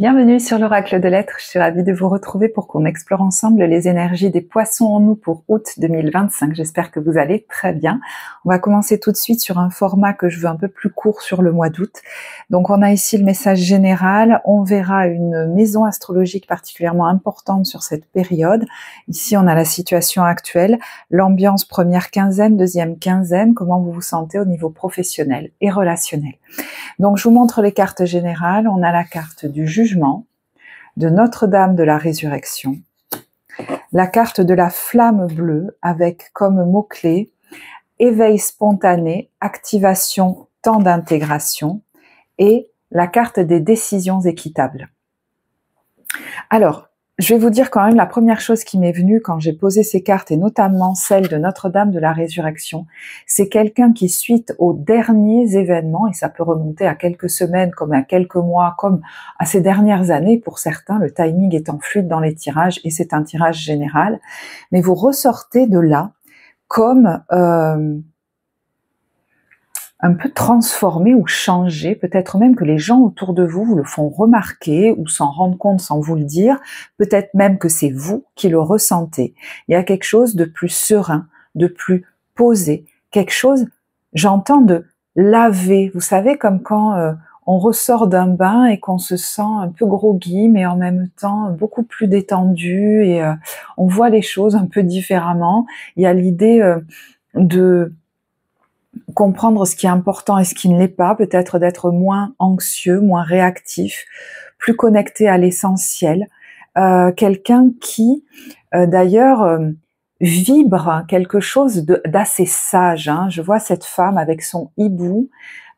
Bienvenue sur l'Oracle de l'Être, je suis ravie de vous retrouver pour qu'on explore ensemble les énergies des poissons en nous pour août 2025. J'espère que vous allez très bien. On va commencer tout de suite sur un format que je veux un peu plus court sur le mois d'août. Donc on a ici le message général, on verra une maison astrologique particulièrement importante sur cette période. Ici on a la situation actuelle, l'ambiance première quinzaine, deuxième quinzaine, comment vous vous sentez au niveau professionnel et relationnel. Donc je vous montre les cartes générales, on a la carte du jugement, de Notre-Dame de la Résurrection, la carte de la flamme bleue avec comme mot-clé éveil spontané, activation, temps d'intégration et la carte des décisions équitables. Alors, je vais vous dire quand même la première chose qui m'est venue quand j'ai posé ces cartes, et notamment celle de Notre-Dame de la Résurrection, c'est quelqu'un qui, suite aux derniers événements, et ça peut remonter à quelques semaines, comme à quelques mois, comme à ces dernières années, pour certains, le timing étant fluide dans les tirages, et c'est un tirage général, mais vous ressortez de là comme un peu transformé ou changé, peut-être même que les gens autour de vous vous le font remarquer ou s'en rendent compte sans vous le dire, peut-être même que c'est vous qui le ressentez. Il y a quelque chose de plus serein, de plus posé, quelque chose, j'entends de laver, vous savez, comme quand on ressort d'un bain et qu'on se sent un peu groggy, mais en même temps beaucoup plus détendu, et on voit les choses un peu différemment. Il y a l'idée de comprendre ce qui est important et ce qui ne l'est pas, peut-être d'être moins anxieux, moins réactif, plus connecté à l'essentiel. Quelqu'un qui, d'ailleurs, vibre quelque chose d'assez sage. Hein. Je vois cette femme avec son hibou.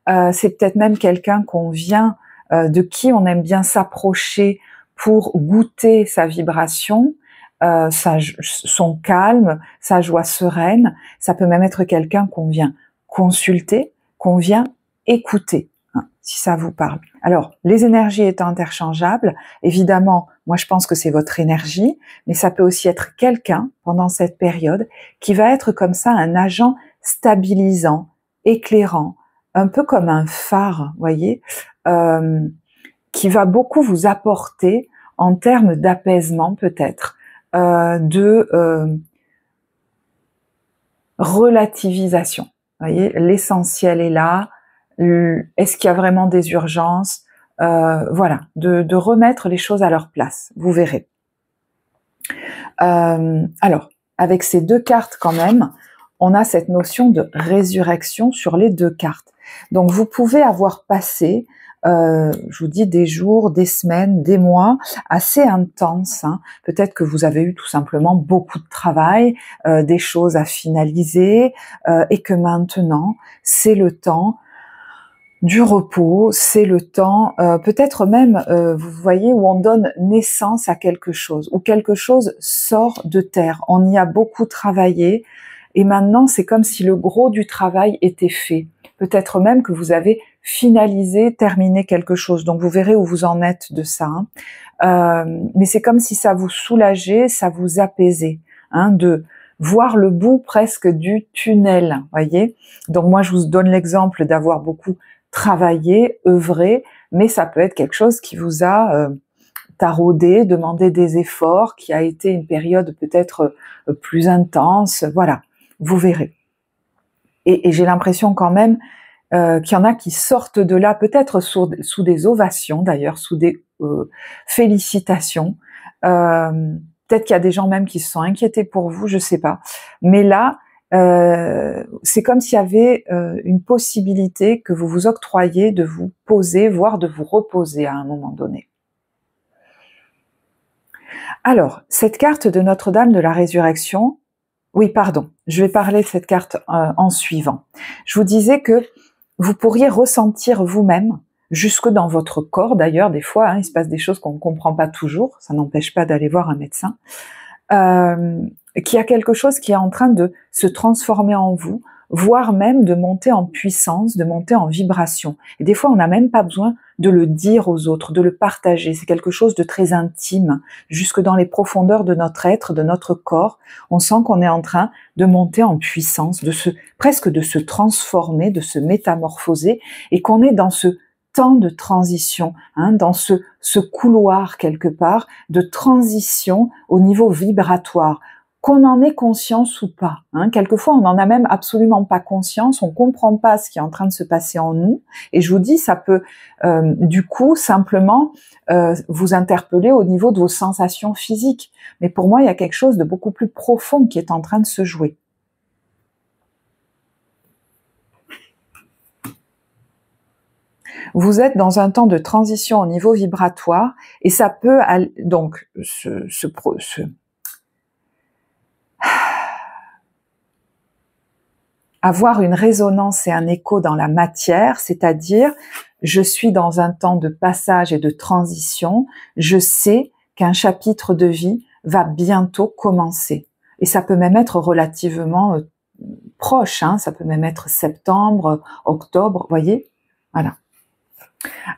C'est peut-être même quelqu'un qu'on vient, de qui on aime bien s'approcher pour goûter sa vibration, son calme, sa joie sereine. Ça peut même être quelqu'un qu'on vient consulter, qu'on vient écouter, hein, si ça vous parle. Alors, les énergies étant interchangeables, évidemment, moi je pense que c'est votre énergie, mais ça peut aussi être quelqu'un, pendant cette période, qui va être comme ça un agent stabilisant, éclairant, un peu comme un phare, voyez, qui va beaucoup vous apporter en termes d'apaisement peut-être, de relativisation. Vous voyez, l'essentiel est là. Est-ce qu'il y a vraiment des urgences? Voilà, de remettre les choses à leur place. Vous verrez. Alors, avec ces deux cartes quand même, on a cette notion de résurrection sur les deux cartes. Donc, vous pouvez avoir passé, je vous dis, des jours, des semaines, des mois assez intenses. Hein. Peut-être que vous avez eu tout simplement beaucoup de travail, des choses à finaliser, et que maintenant, c'est le temps du repos, c'est le temps, peut-être même, vous voyez, où on donne naissance à quelque chose, où quelque chose sort de terre. On y a beaucoup travaillé, et maintenant, c'est comme si le gros du travail était fait. Peut-être même que vous avez finalisé, terminé quelque chose. Donc, vous verrez où vous en êtes de ça. Hein. Mais c'est comme si ça vous soulageait, ça vous apaisait, hein, de voir le bout presque du tunnel, voyez. Donc, moi, je vous donne l'exemple d'avoir beaucoup travaillé, œuvré, mais ça peut être quelque chose qui vous a taraudé, demandé des efforts, qui a été une période peut-être plus intense. Voilà, vous verrez. Et j'ai l'impression quand même qu'il y en a qui sortent de là, peut-être sous des ovations d'ailleurs, sous des félicitations. Peut-être qu'il y a des gens même qui se sont inquiétés pour vous, je sais pas. Mais là, c'est comme s'il y avait une possibilité que vous vous octroyiez de vous poser, voire de vous reposer à un moment donné. Alors, cette carte de Notre-Dame de la Résurrection, oui, pardon, je vais parler de cette carte en suivant. Je vous disais que vous pourriez ressentir vous-même, jusque dans votre corps d'ailleurs, des fois, hein, il se passe des choses qu'on ne comprend pas toujours, ça n'empêche pas d'aller voir un médecin, qu'il y a quelque chose qui est en train de se transformer en vous, voire même de monter en puissance, de monter en vibration. Et des fois, on n'a même pas besoin de le dire aux autres, de le partager. C'est quelque chose de très intime, jusque dans les profondeurs de notre être, de notre corps. On sent qu'on est en train de monter en puissance, presque de se transformer, de se métamorphoser, et qu'on est dans ce temps de transition, hein, dans ce couloir quelque part de transition au niveau vibratoire, qu'on en ait conscience ou pas. Hein. Quelquefois, on n'en a même absolument pas conscience, on comprend pas ce qui est en train de se passer en nous. Et je vous dis, ça peut du coup simplement vous interpeller au niveau de vos sensations physiques. Mais pour moi, il y a quelque chose de beaucoup plus profond qui est en train de se jouer. Vous êtes dans un temps de transition au niveau vibratoire et ça peut donc avoir une résonance et un écho dans la matière, c'est-à-dire je suis dans un temps de passage et de transition, je sais qu'un chapitre de vie va bientôt commencer. Et ça peut même être relativement proche, hein, ça peut même être septembre, octobre, voyez, voilà.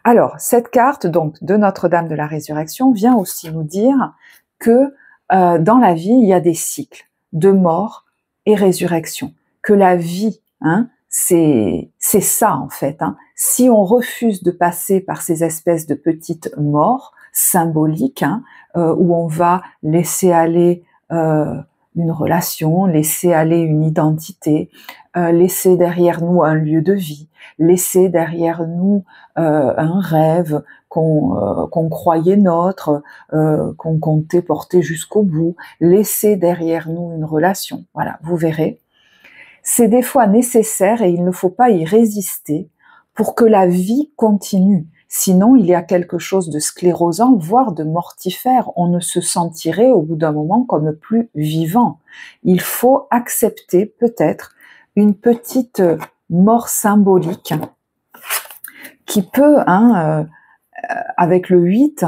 Alors, cette carte donc de Notre-Dame de la Résurrection vient aussi nous dire que dans la vie, il y a des cycles de mort et résurrection. Que la vie, hein, c'est ça en fait. Hein. Si on refuse de passer par ces espèces de petites morts symboliques, hein, où on va laisser aller une relation, laisser aller une identité, laisser derrière nous un lieu de vie, laisser derrière nous un rêve qu'on croyait nôtre, qu'on comptait porter jusqu'au bout, laisser derrière nous une relation. Voilà, vous verrez. C'est des fois nécessaire et il ne faut pas y résister pour que la vie continue. Sinon, il y a quelque chose de sclérosant, voire de mortifère. On ne se sentirait au bout d'un moment comme plus vivant. Il faut accepter peut-être une petite mort symbolique qui peut, avec le 8,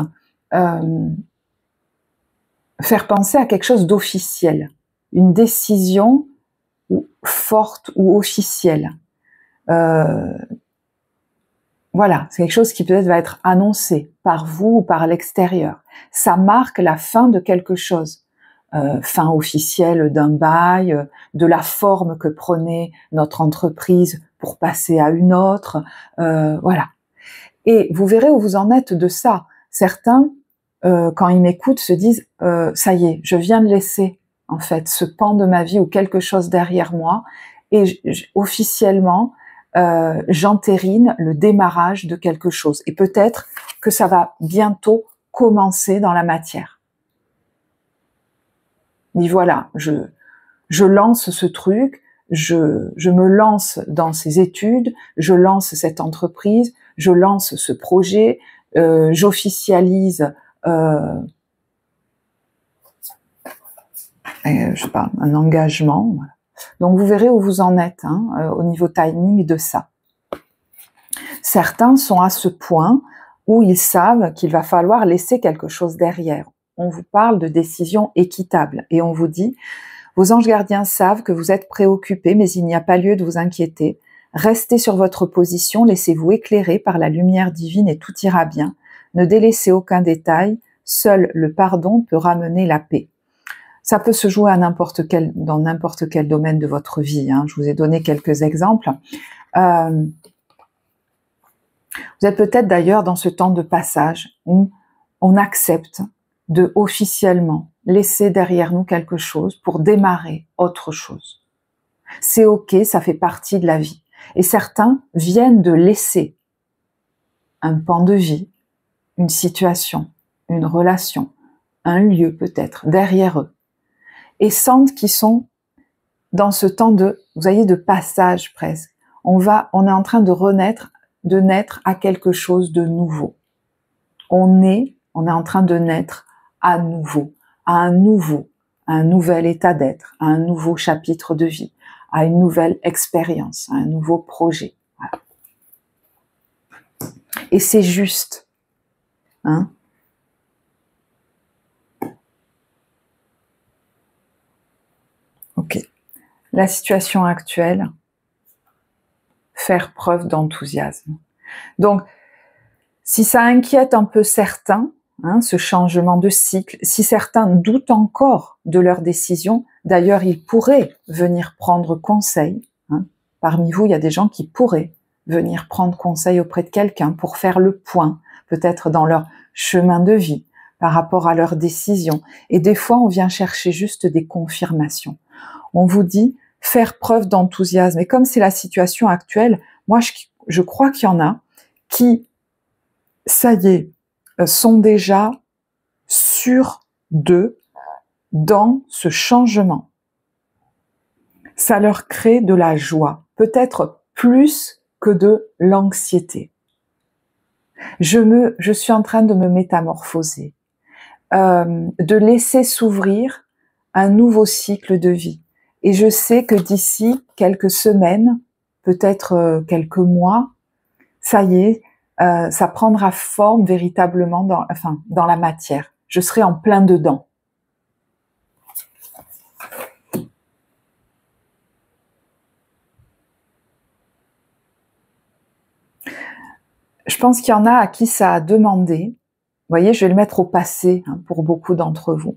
faire penser à quelque chose d'officiel, une décision forte ou officielle. Voilà, c'est quelque chose qui peut-être va être annoncé par vous ou par l'extérieur. Ça marque la fin de quelque chose. Fin officielle d'un bail, de la forme que prenait notre entreprise pour passer à une autre, voilà. Et vous verrez où vous en êtes de ça. Certains, quand ils m'écoutent, se disent ça y est, je viens de laisser en fait ce pan de ma vie ou quelque chose derrière moi, et officiellement j'entérine le démarrage de quelque chose. Et peut-être que ça va bientôt commencer dans la matière. Et voilà, je lance ce truc, je me lance dans ces études, je lance cette entreprise, je lance ce projet, j'officialise je sais pas, un engagement. Voilà. Donc vous verrez où vous en êtes hein, au niveau timing de ça. Certains sont à ce point où ils savent qu'il va falloir laisser quelque chose derrière. On vous parle de décision équitable et on vous dit vos anges gardiens savent que vous êtes préoccupés, mais il n'y a pas lieu de vous inquiéter. Restez sur votre position, laissez-vous éclairer par la lumière divine et tout ira bien. Ne délaissez aucun détail, seul le pardon peut ramener la paix. Ça peut se jouer à dans n'importe quel domaine de votre vie. Hein. Je vous ai donné quelques exemples. Vous êtes peut-être d'ailleurs dans ce temps de passage où on accepte de officiellement laisser derrière nous quelque chose pour démarrer autre chose. C'est ok, ça fait partie de la vie. Et certains viennent de laisser un pan de vie, une situation, une relation, un lieu peut-être derrière eux et sentent qu'ils sont dans ce temps de, vous voyez, de passage presque. On est en train de naître à quelque chose de nouveau. On est en train de naître à nouveau, à un nouvel état d'être, à un nouveau chapitre de vie, à une nouvelle expérience, à un nouveau projet. Voilà. Et c'est juste. Hein? Ok. La situation actuelle, faire preuve d'enthousiasme. Donc, si ça inquiète un peu certains, hein, ce changement de cycle, si certains doutent encore de leur décision, d'ailleurs ils pourraient venir prendre conseil. Hein. Parmi vous, il y a des gens qui pourraient venir prendre conseil auprès de quelqu'un pour faire le point, peut-être dans leur chemin de vie, par rapport à leurs décisions. Et des fois, on vient chercher juste des confirmations. On vous dit faire preuve d'enthousiasme. Et comme c'est la situation actuelle, moi, je crois qu'il y en a qui, ça y est, sont déjà sûrs d'eux dans ce changement. Ça leur crée de la joie, peut-être plus que de l'anxiété. Je suis en train de me métamorphoser, de laisser s'ouvrir un nouveau cycle de vie. Et je sais que d'ici quelques semaines, peut-être quelques mois, ça y est, ça prendra forme véritablement dans la matière. Je serai en plein dedans. Je pense qu'il y en a à qui ça a demandé, vous voyez, je vais le mettre au passé pour beaucoup d'entre vous,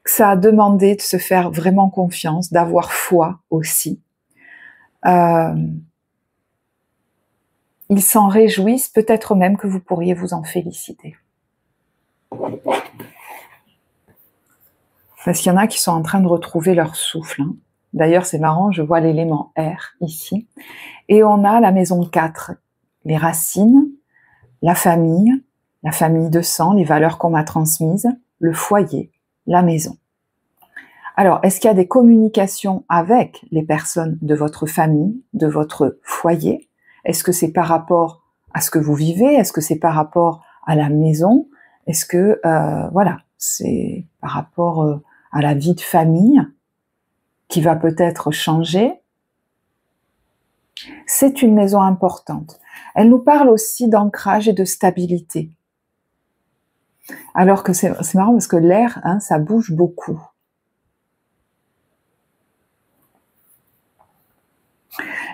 que ça a demandé de se faire vraiment confiance, d'avoir foi aussi. Ils s'en réjouissent, peut-être même que vous pourriez vous en féliciter. Parce qu'il y en a qui sont en train de retrouver leur souffle. D'ailleurs, c'est marrant, je vois l'élément R ici. Et on a la maison 4, les racines, la famille de sang, les valeurs qu'on m'a transmises, le foyer, la maison. Alors, est-ce qu'il y a des communications avec les personnes de votre famille, de votre foyer? Est-ce que c'est par rapport à ce que vous vivez? Est-ce que c'est par rapport à la maison? Est-ce que, voilà, c'est par rapport à la vie de famille qui va peut-être changer? C'est une maison importante. Elle nous parle aussi d'ancrage et de stabilité. Alors que c'est marrant parce que l'air, ça bouge beaucoup.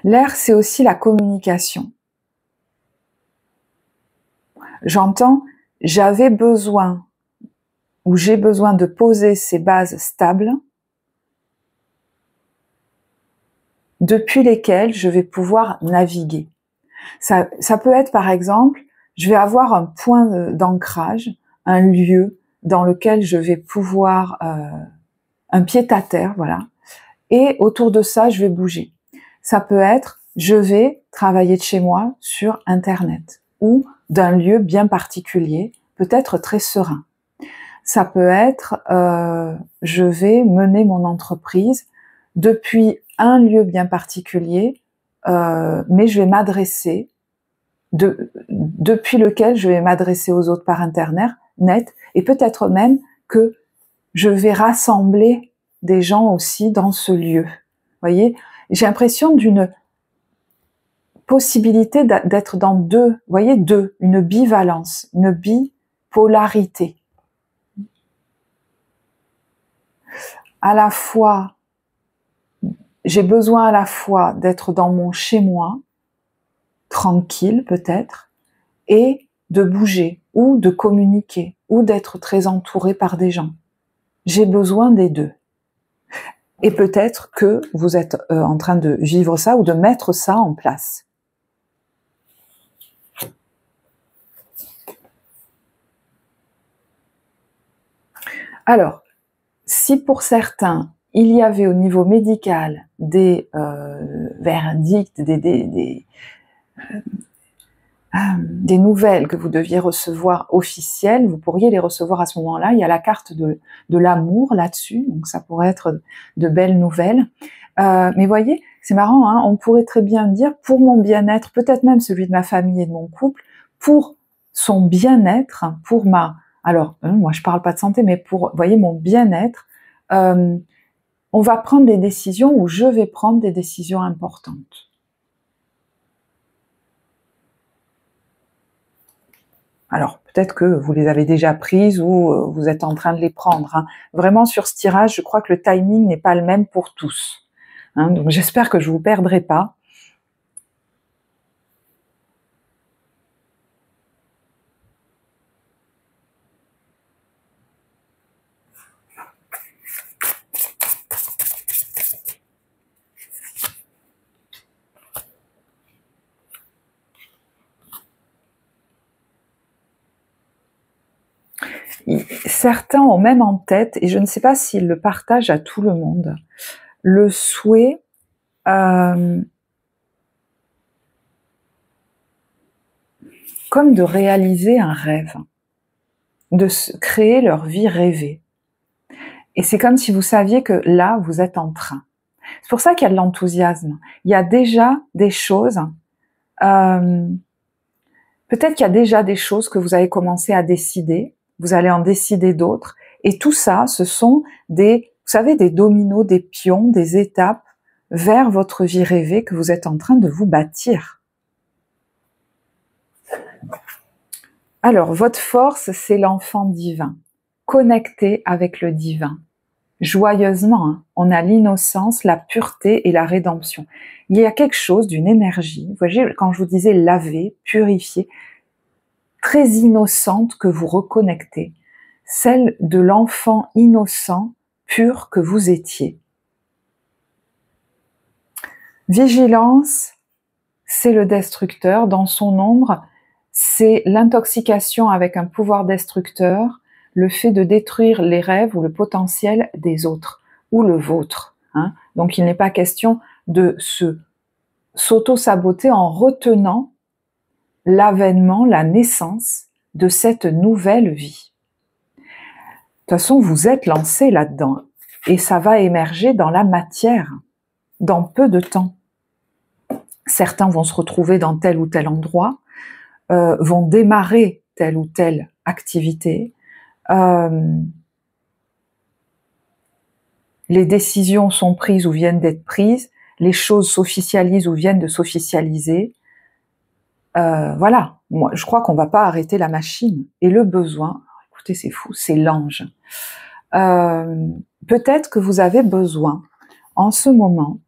L'air, c'est aussi la communication. J'entends, j'avais besoin ou j'ai besoin de poser ces bases stables depuis lesquelles je vais pouvoir naviguer. Ça peut être par exemple, je vais avoir un point d'ancrage, un lieu dans lequel je vais pouvoir, un pied-à-terre, voilà, et autour de ça, je vais bouger. Ça peut être, je vais travailler de chez moi sur Internet ou d'un lieu bien particulier, peut-être très serein. Ça peut être, je vais mener mon entreprise depuis un lieu bien particulier, mais je vais m'adresser depuis lequel je vais m'adresser aux autres par Internet, et peut-être même que je vais rassembler des gens aussi dans ce lieu. Vous voyez, j'ai l'impression d'une possibilité d'être dans deux, vous voyez, une bivalence, une bipolarité. À la fois, j'ai besoin à la fois d'être dans mon chez-moi, tranquille peut-être, et de bouger, ou de communiquer, ou d'être très entouré par des gens. J'ai besoin des deux. Et peut-être que vous êtes en train de vivre ça ou de mettre ça en place. Alors, si pour certains, il y avait au niveau médical des verdicts, des nouvelles que vous deviez recevoir officielles, vous pourriez les recevoir à ce moment-là. Il y a la carte de l'amour là-dessus, donc ça pourrait être de belles nouvelles. Mais voyez, c'est marrant, on pourrait très bien dire, pour mon bien-être, peut-être même celui de ma famille et de mon couple, pour son bien-être, pour alors, moi je parle pas de santé, mais pour, voyez, mon bien-être, on va prendre des décisions, ou je vais prendre des décisions importantes. Alors, peut-être que vous les avez déjà prises ou vous êtes en train de les prendre. Vraiment, sur ce tirage, je crois que le timing n'est pas le même pour tous. Donc, j'espère que je vous perdrai pas. certains ont même en tête, et je ne sais pas s'ils le partagent à tout le monde, le souhait comme de réaliser un rêve, de créer leur vie rêvée. Et c'est comme si vous saviez que là, vous êtes en train. C'est pour ça qu'il y a de l'enthousiasme. Il y a déjà des choses, peut-être qu'il y a déjà des choses que vous avez commencé à décider, vous allez en décider d'autres, et tout ça, ce sont des, vous savez, des dominos, des pions, des étapes vers votre vie rêvée que vous êtes en train de vous bâtir. Alors, votre force, c'est l'enfant divin, connecté avec le divin. Joyeusement, hein, on a l'innocence, la pureté et la rédemption. Il y a quelque chose d'une énergie, vous voyez, quand je vous disais laver, purifier, très innocente que vous reconnectez, celle de l'enfant innocent, pur que vous étiez. Vigilance, c'est le destructeur, dans son ombre, c'est l'intoxication avec un pouvoir destructeur, le fait de détruire les rêves ou le potentiel des autres, ou le vôtre. Hein. Donc il n'est pas question de s'auto-saboter en retenant l'avènement, la naissance de cette nouvelle vie. De toute façon, vous êtes lancé là-dedans, et ça va émerger dans la matière, dans peu de temps. Certains vont se retrouver dans tel ou tel endroit, vont démarrer telle ou telle activité, les décisions sont prises ou viennent d'être prises, les choses s'officialisent ou viennent de s'officialiser. Voilà, moi je crois qu'on va pas arrêter la machine. Et le besoin, écoutez c'est fou, c'est l'ange. Peut-être que vous avez besoin en ce moment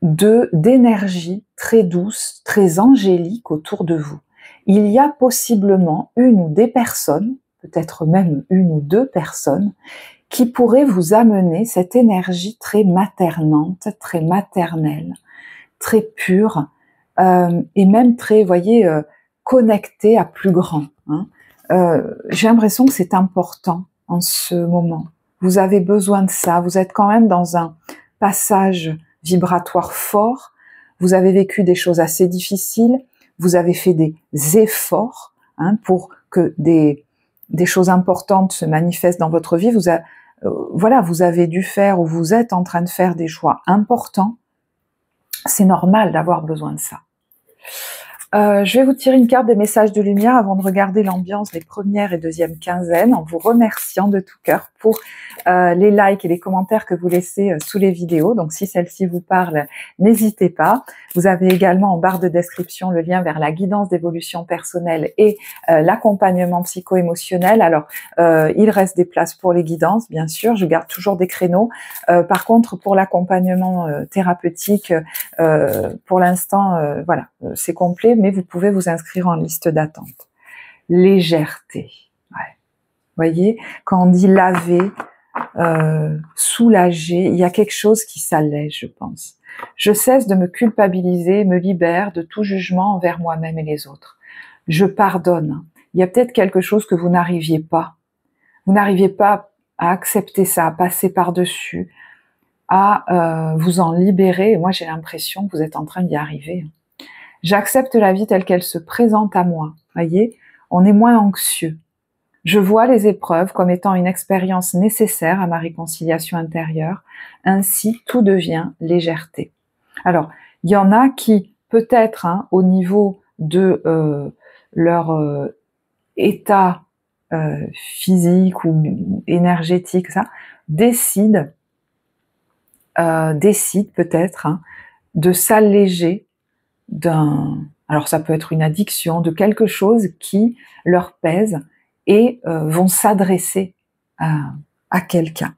d'énergie très douce, très angélique autour de vous. Il y a possiblement une ou des personnes, peut-être même une ou deux personnes, qui pourraient vous amener cette énergie très maternante, très maternelle, très pure, et même très, voyez, connectée à plus grand. Hein. J'ai l'impression que c'est important en ce moment. Vous avez besoin de ça, vous êtes quand même dans un passage vibratoire fort, vous avez vécu des choses assez difficiles, vous avez fait des efforts hein, pour que des choses importantes se manifestent dans votre vie, voilà, vous avez dû faire ou vous êtes en train de faire des choix importants, c'est normal d'avoir besoin de ça. Je vais vous tirer une carte des messages de lumière avant de regarder l'ambiance des premières et deuxièmes quinzaines en vous remerciant de tout cœur pour les likes et les commentaires que vous laissez sous les vidéos. Donc si celle-ci vous parle, n'hésitez pas. Vous avez également en barre de description le lien vers la guidance d'évolution personnelle et l'accompagnement psycho-émotionnel. Alors il reste des places pour les guidances, bien sûr, je garde toujours des créneaux. Par contre, pour l'accompagnement thérapeutique, pour l'instant, voilà, c'est complet, mais vous pouvez vous inscrire en liste d'attente. Légèreté. Ouais. Voyez, quand on dit laver, soulager, il y a quelque chose qui s'allège, je pense. Je cesse de me culpabiliser, me libère de tout jugement envers moi-même et les autres. Je pardonne. Il y a peut-être quelque chose que vous n'arriviez pas. Vous n'arriviez pas à accepter ça, à passer par-dessus, à vous en libérer. Et moi, j'ai l'impression que vous êtes en train d'y arriver. J'accepte la vie telle qu'elle se présente à moi. Voyez, on est moins anxieux. Je vois les épreuves comme étant une expérience nécessaire à ma réconciliation intérieure. Ainsi, tout devient légèreté. Alors, il y en a qui, peut-être, hein, au niveau de leur état physique ou énergétique, ça, décident peut-être hein, de s'alléger alors ça peut être une addiction, de quelque chose qui leur pèse et vont s'adresser à quelqu'un.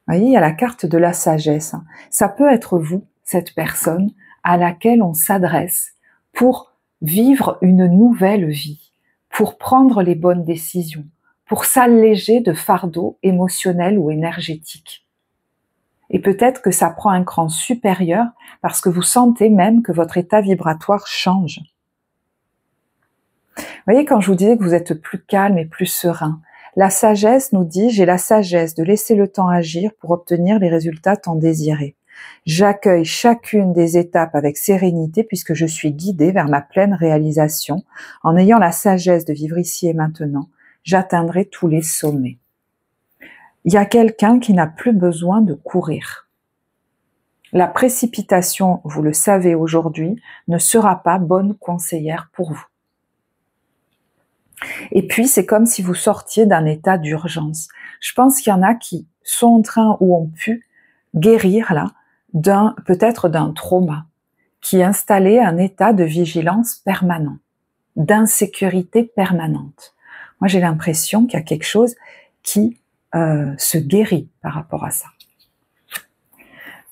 Vous voyez, il y a la carte de la sagesse. Hein. Ça peut être vous, cette personne à laquelle on s'adresse pour vivre une nouvelle vie, pour prendre les bonnes décisions, pour s'alléger de fardeaux émotionnels ou énergétiques. Et peut-être que ça prend un cran supérieur parce que vous sentez même que votre état vibratoire change. Vous voyez, quand je vous disais que vous êtes plus calme et plus serein, La sagesse nous dit, j'ai la sagesse de laisser le temps agir pour obtenir les résultats tant désirés. J'accueille chacune des étapes avec sérénité puisque je suis guidée vers ma pleine réalisation. En ayant la sagesse de vivre ici et maintenant, j'atteindrai tous les sommets. Il y a quelqu'un qui n'a plus besoin de courir. La précipitation, vous le savez aujourd'hui, ne sera pas bonne conseillère pour vous. Et puis, c'est comme si vous sortiez d'un état d'urgence. Je pense qu'il y en a qui sont en train ou ont pu guérir là, peut-être d'un trauma, qui installait un état de vigilance permanent, d'insécurité permanente. Moi, j'ai l'impression qu'il y a quelque chose qui se guérit par rapport à ça.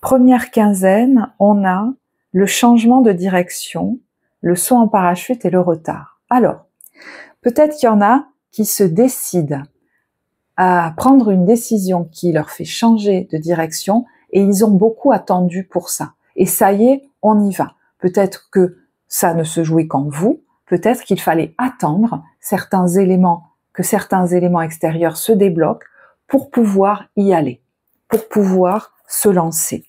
Première quinzaine, on a le changement de direction, le saut en parachute et le retard. Alors, peut-être qu'il y en a qui se décident à prendre une décision qui leur fait changer de direction et ils ont beaucoup attendu pour ça. Et ça y est, on y va. Peut-être que ça ne se jouait qu'en vous, peut-être qu'il fallait attendre que certains éléments extérieurs se débloquent pour pouvoir y aller, pour pouvoir se lancer.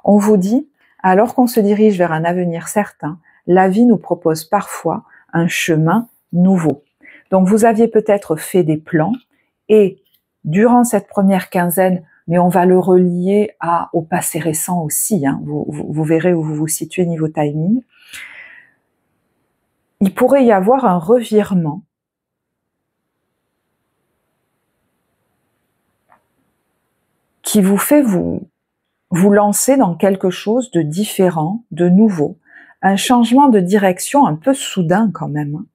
On vous dit, alors qu'on se dirige vers un avenir certain, la vie nous propose parfois un chemin nouveau. Donc vous aviez peut-être fait des plans et durant cette première quinzaine, mais on va le relier au passé récent aussi, hein, vous verrez où vous vous situez niveau timing, il pourrait y avoir un revirement qui vous fait vous lancer dans quelque chose de différent, de nouveau, un changement de direction un peu soudain quand même.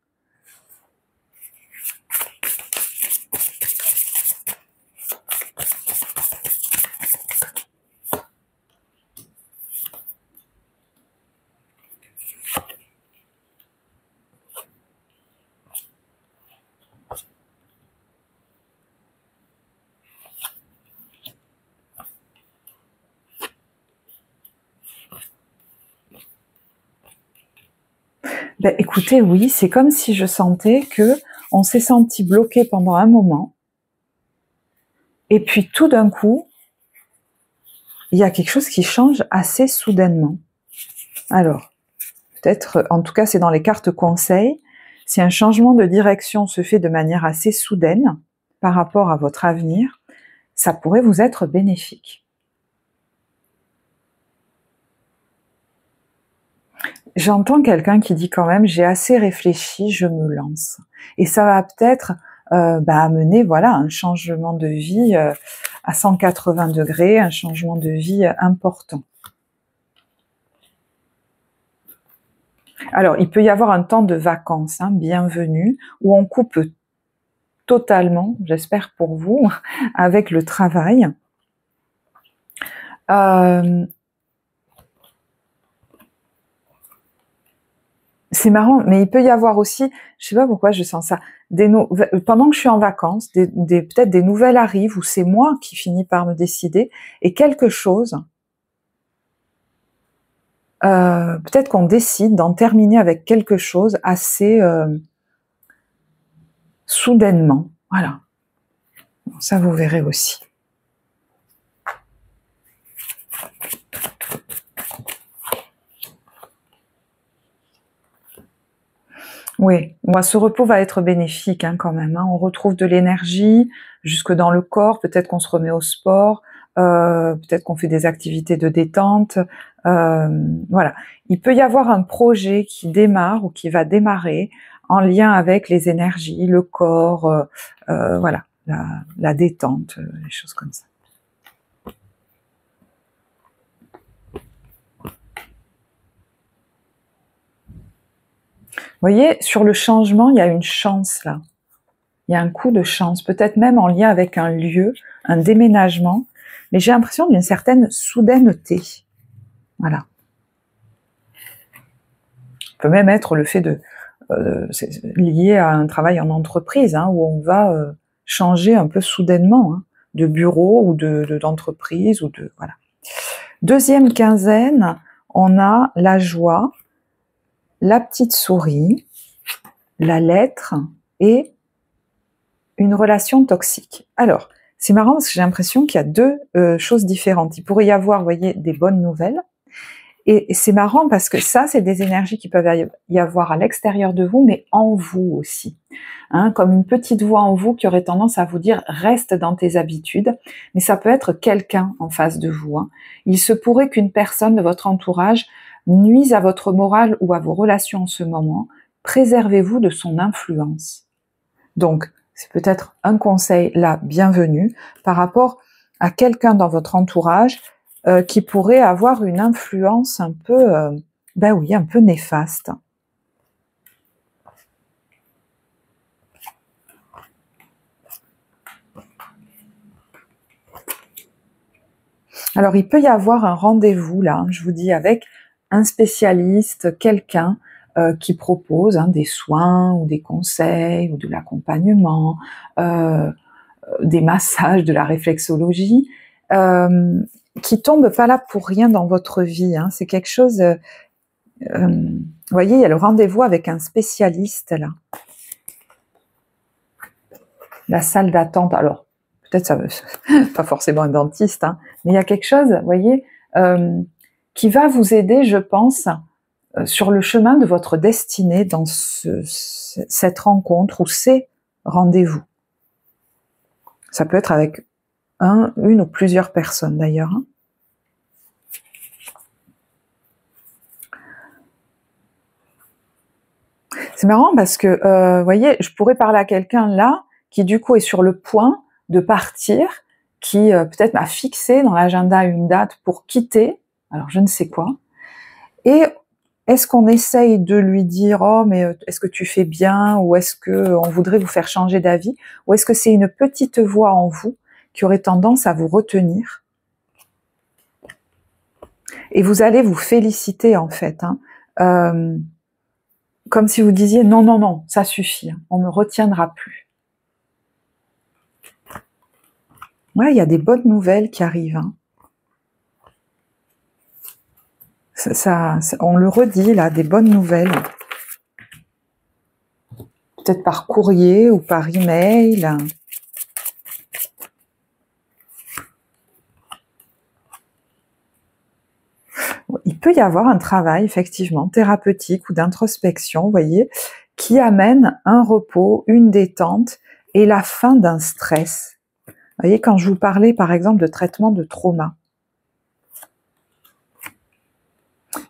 Ben, écoutez, oui, c'est comme si je sentais que on s'est senti bloqué pendant un moment, et puis tout d'un coup, il y a quelque chose qui change assez soudainement. Alors, peut-être, en tout cas, c'est dans les cartes conseils, si un changement de direction se fait de manière assez soudaine par rapport à votre avenir, ça pourrait vous être bénéfique. J'entends quelqu'un qui dit quand même, j'ai assez réfléchi, je me lance. Et ça va peut-être amener un changement de vie à 180 degrés, un changement de vie important. Alors, il peut y avoir un temps de vacances, bienvenue, où on coupe totalement, j'espère pour vous, avec le travail. C'est marrant, mais il peut y avoir aussi, je sais pas pourquoi je sens ça, pendant que je suis en vacances, peut-être des nouvelles arrivent, ou c'est moi qui finis par me décider, et quelque chose, peut-être qu'on décide d'en terminer avec quelque chose assez soudainement. Voilà. Ça, vous verrez aussi. Oui, ce repos va être bénéfique quand même. On retrouve de l'énergie jusque dans le corps. Peut-être qu'on se remet au sport. Peut-être qu'on fait des activités de détente. Voilà. Il peut y avoir un projet qui démarre ou qui va démarrer en lien avec les énergies, le corps, la détente, les choses comme ça. Vous voyez, sur le changement, il y a une chance là. Il y a un coup de chance, peut-être même en lien avec un lieu, un déménagement, mais j'ai l'impression d'une certaine soudaineté. Voilà. Ça peut même être le fait c'est lié à un travail en entreprise, où on va changer un peu soudainement de bureau ou d'entreprise ou voilà. Deuxième quinzaine, on a la joie, la petite souris, la lettre et une relation toxique. Alors, c'est marrant parce que j'ai l'impression qu'il y a deux choses différentes. Il pourrait y avoir, vous voyez, des bonnes nouvelles. Et c'est marrant parce que ça, c'est des énergies qui peuvent y avoir à l'extérieur de vous, mais en vous aussi. Hein, comme une petite voix en vous qui aurait tendance à vous dire « reste dans tes habitudes », mais ça peut être quelqu'un en face de vous. Hein. Il se pourrait qu'une personne de votre entourage nuise à votre morale ou à vos relations en ce moment. Préservez-vous de son influence. Donc, c'est peut-être un conseil là, bienvenu, par rapport à quelqu'un dans votre entourage qui pourrait avoir une influence un peu, ben oui, un peu néfaste. Alors, il peut y avoir un rendez-vous, là, hein, je vous dis, avec un spécialiste, quelqu'un qui propose des soins ou des conseils ou de l'accompagnement, des massages, de la réflexologie, qui tombe pas là pour rien dans votre vie. Hein. C'est quelque chose... vous voyez, il y a le rendez-vous avec un spécialiste, là. La salle d'attente, alors, peut-être ça veut pas forcément un dentiste, hein, mais il y a quelque chose, vous voyez, qui va vous aider, je pense, sur le chemin de votre destinée dans cette rencontre ou ces rendez-vous. Ça peut être avec une ou plusieurs personnes d'ailleurs. Hein. C'est marrant parce que, vous voyez, je pourrais parler à quelqu'un là qui du coup est sur le point de partir, qui peut-être m'a fixé dans l'agenda une date pour quitter, alors je ne sais quoi, et est-ce qu'on essaye de lui dire « Oh, mais est-ce que tu fais bien ?» ou « Est-ce qu'on voudrait vous faire changer d'avis ?» ou est-ce que c'est une petite voix en vous qui aurait tendance à vous retenir? Et vous allez vous féliciter en fait, hein, comme si vous disiez « Non, non, non, ça suffit, hein, on ne me retiendra plus. » Ouais, il y a des bonnes nouvelles qui arrivent. Hein. On le redit là, des bonnes nouvelles. Peut-être par courrier ou par email. Il peut y avoir un travail, effectivement, thérapeutique ou d'introspection, vous voyez, qui amène un repos, une détente et la fin d'un stress. Vous voyez, quand je vous parlais, par exemple, de traitement de trauma,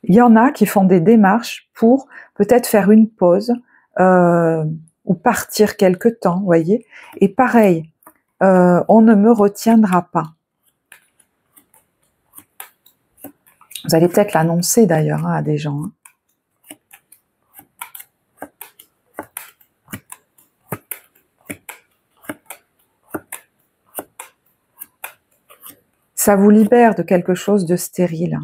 il y en a qui font des démarches pour peut-être faire une pause ou partir quelque temps, vous voyez. Et pareil, on ne me retiendra pas. Vous allez peut-être l'annoncer d'ailleurs à des gens. Hein. Ça vous libère de quelque chose de stérile.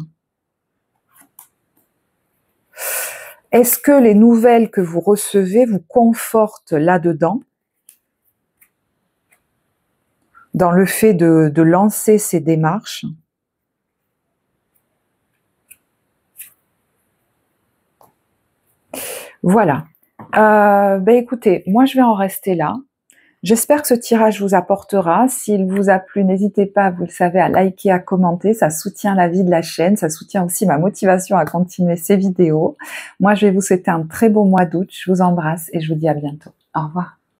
Est-ce que les nouvelles que vous recevez vous confortent là-dedans, dans le fait de lancer ces démarches? Voilà. Écoutez, moi je vais en rester là. J'espère que ce tirage vous apportera. S'il vous a plu, n'hésitez pas, vous le savez, à liker, à commenter. Ça soutient la vie de la chaîne. Ça soutient aussi ma motivation à continuer ces vidéos. Moi, je vais vous souhaiter un très beau mois d'août. Je vous embrasse et je vous dis à bientôt. Au revoir.